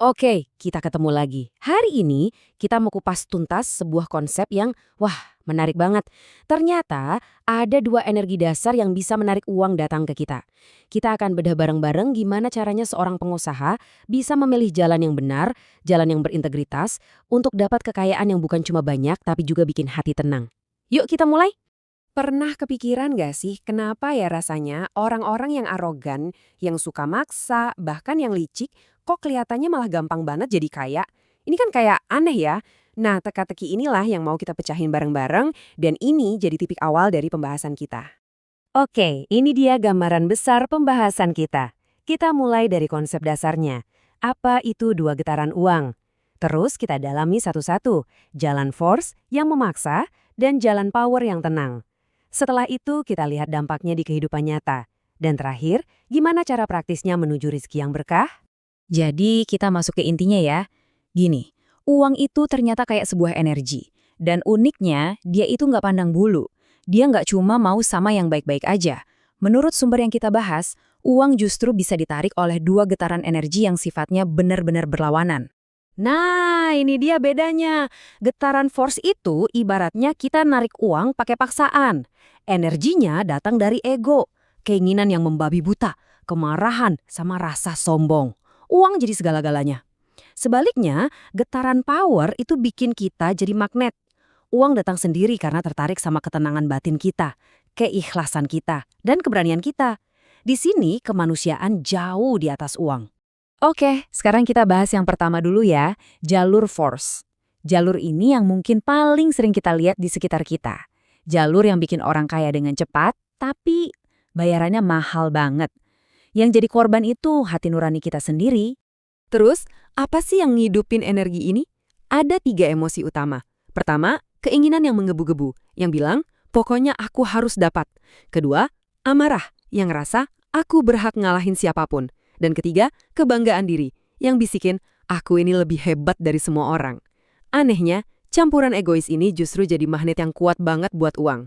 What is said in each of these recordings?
Oke, kita ketemu lagi. Hari ini kita mau kupas tuntas sebuah konsep yang, wah, menarik banget. Ternyata ada dua energi dasar yang bisa menarik uang datang ke kita. Kita akan bedah bareng-bareng gimana caranya seorang pengusaha bisa memilih jalan yang benar, jalan yang berintegritas, untuk dapat kekayaan yang bukan cuma banyak tapi juga bikin hati tenang. Yuk kita mulai. Pernah kepikiran gak sih kenapa ya rasanya orang-orang yang arogan, yang suka maksa, bahkan yang licik, kok kelihatannya malah gampang banget jadi kaya? Ini kan kayak aneh ya. Nah, teka-teki inilah yang mau kita pecahin bareng-bareng, dan ini jadi titik awal dari pembahasan kita. Oke, ini dia gambaran besar pembahasan kita. Kita mulai dari konsep dasarnya. Apa itu dua getaran uang? Terus kita dalami satu-satu, jalan force yang memaksa dan jalan power yang tenang. Setelah itu kita lihat dampaknya di kehidupan nyata. Dan terakhir, gimana cara praktisnya menuju rizki yang berkah? Jadi kita masuk ke intinya ya. Gini, uang itu ternyata kayak sebuah energi. Dan uniknya, dia itu nggak pandang bulu. Dia nggak cuma mau sama yang baik-baik aja. Menurut sumber yang kita bahas, uang justru bisa ditarik oleh dua getaran energi yang sifatnya benar-benar berlawanan. Nah, ini dia bedanya. Getaran force itu ibaratnya kita narik uang pakai paksaan. Energinya datang dari ego, keinginan yang membabi buta, kemarahan, sama rasa sombong. Uang jadi segala-galanya. Sebaliknya, getaran power itu bikin kita jadi magnet. Uang datang sendiri karena tertarik sama ketenangan batin kita, keikhlasan kita, dan keberanian kita. Di sini kemanusiaan jauh di atas uang. Oke, sekarang kita bahas yang pertama dulu ya, jalur force. Jalur ini yang mungkin paling sering kita lihat di sekitar kita. Jalur yang bikin orang kaya dengan cepat, tapi bayarannya mahal banget. Yang jadi korban itu hati nurani kita sendiri. Terus, apa sih yang ngidupin energi ini? Ada tiga emosi utama. Pertama, keinginan yang menggebu-gebu, yang bilang, pokoknya aku harus dapat. Kedua, amarah, yang ngerasa, aku berhak ngalahin siapapun. Dan ketiga, kebanggaan diri, yang bisikin, aku ini lebih hebat dari semua orang. Anehnya, campuran egois ini justru jadi magnet yang kuat banget buat uang.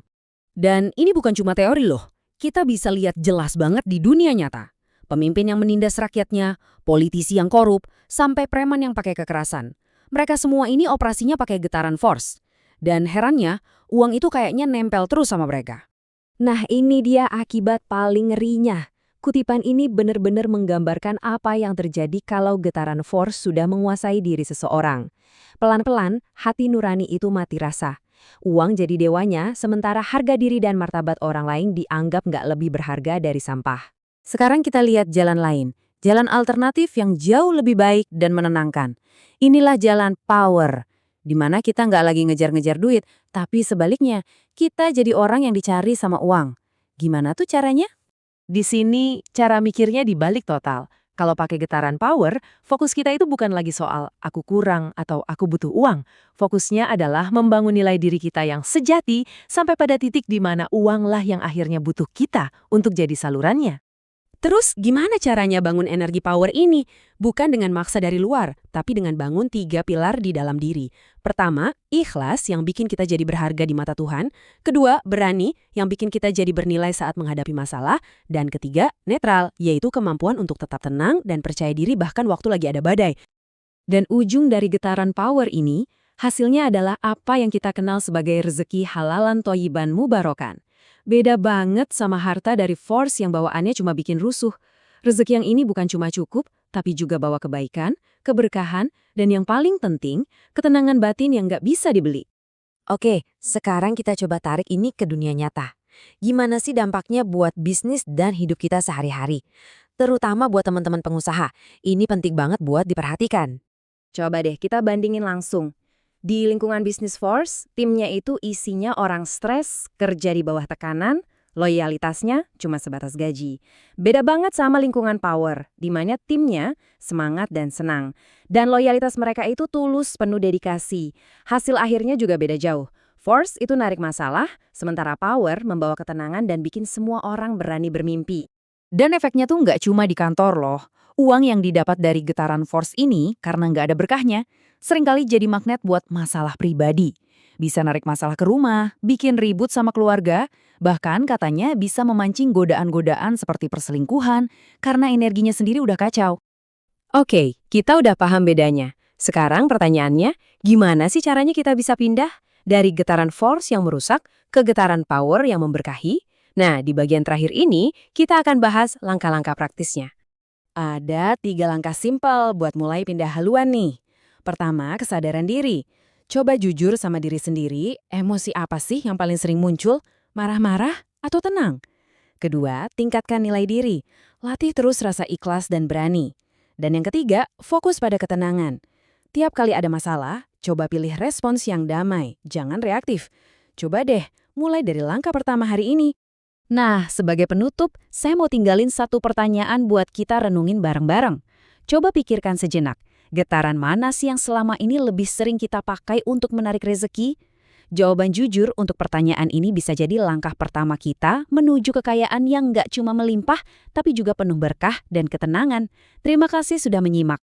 Dan ini bukan cuma teori loh, kita bisa lihat jelas banget di dunia nyata. Pemimpin yang menindas rakyatnya, politisi yang korup, sampai preman yang pakai kekerasan. Mereka semua ini operasinya pakai getaran force. Dan herannya, uang itu kayaknya nempel terus sama mereka. Nah, ini dia akibat paling ngerinya. Kutipan ini benar-benar menggambarkan apa yang terjadi kalau getaran force sudah menguasai diri seseorang. Pelan-pelan, hati nurani itu mati rasa. Uang jadi dewanya, sementara harga diri dan martabat orang lain dianggap nggak lebih berharga dari sampah. Sekarang kita lihat jalan lain, jalan alternatif yang jauh lebih baik dan menenangkan. Inilah jalan power, di mana kita nggak lagi ngejar-ngejar duit, tapi sebaliknya, kita jadi orang yang dicari sama uang. Gimana tuh caranya? Di sini, cara mikirnya dibalik total. Kalau pakai getaran power, fokus kita itu bukan lagi soal aku kurang atau aku butuh uang. Fokusnya adalah membangun nilai diri kita yang sejati sampai pada titik di mana uanglah yang akhirnya butuh kita untuk jadi salurannya. Terus gimana caranya bangun energi power ini? Bukan dengan maksa dari luar, tapi dengan bangun tiga pilar di dalam diri. Pertama, ikhlas yang bikin kita jadi berharga di mata Tuhan. Kedua, berani yang bikin kita jadi bernilai saat menghadapi masalah. Dan ketiga, netral, yaitu kemampuan untuk tetap tenang dan percaya diri bahkan waktu lagi ada badai. Dan ujung dari getaran power ini, hasilnya adalah apa yang kita kenal sebagai rezeki halalan toyiban mubarokan. Beda banget sama harta dari force yang bawaannya cuma bikin rusuh. Rezeki yang ini bukan cuma cukup, tapi juga bawa kebaikan, keberkahan, dan yang paling penting, ketenangan batin yang nggak bisa dibeli. Oke, sekarang kita coba tarik ini ke dunia nyata. Gimana sih dampaknya buat bisnis dan hidup kita sehari-hari? Terutama buat teman-teman pengusaha. Ini penting banget buat diperhatikan. Coba deh kita bandingin langsung. Di lingkungan bisnis force, timnya itu isinya orang stres, kerja di bawah tekanan, loyalitasnya cuma sebatas gaji. Beda banget sama lingkungan power, di mana timnya semangat dan senang. Dan loyalitas mereka itu tulus, penuh dedikasi. Hasil akhirnya juga beda jauh. Force itu narik masalah, sementara power membawa ketenangan dan bikin semua orang berani bermimpi. Dan efeknya tuh nggak cuma di kantor loh. Uang yang didapat dari getaran force ini, karena nggak ada berkahnya, seringkali jadi magnet buat masalah pribadi. Bisa narik masalah ke rumah, bikin ribut sama keluarga, bahkan katanya bisa memancing godaan-godaan seperti perselingkuhan, karena energinya sendiri udah kacau. Oke, kita udah paham bedanya. Sekarang pertanyaannya, gimana sih caranya kita bisa pindah dari getaran force yang merusak ke getaran power yang memberkahi? Nah, di bagian terakhir ini, kita akan bahas langkah-langkah praktisnya. Ada 3 langkah simpel buat mulai pindah haluan nih. Pertama, kesadaran diri. Coba jujur sama diri sendiri, emosi apa sih yang paling sering muncul? Marah-marah atau tenang? Kedua, tingkatkan nilai diri. Latih terus rasa ikhlas dan berani. Dan yang ketiga, fokus pada ketenangan. Tiap kali ada masalah, coba pilih respons yang damai, jangan reaktif. Coba deh, mulai dari langkah pertama hari ini. Nah, sebagai penutup, saya mau tinggalin satu pertanyaan buat kita renungin bareng-bareng. Coba pikirkan sejenak, getaran mana sih yang selama ini lebih sering kita pakai untuk menarik rezeki? Jawaban jujur untuk pertanyaan ini bisa jadi langkah pertama kita menuju kekayaan yang nggak cuma melimpah, tapi juga penuh berkah dan ketenangan. Terima kasih sudah menyimak.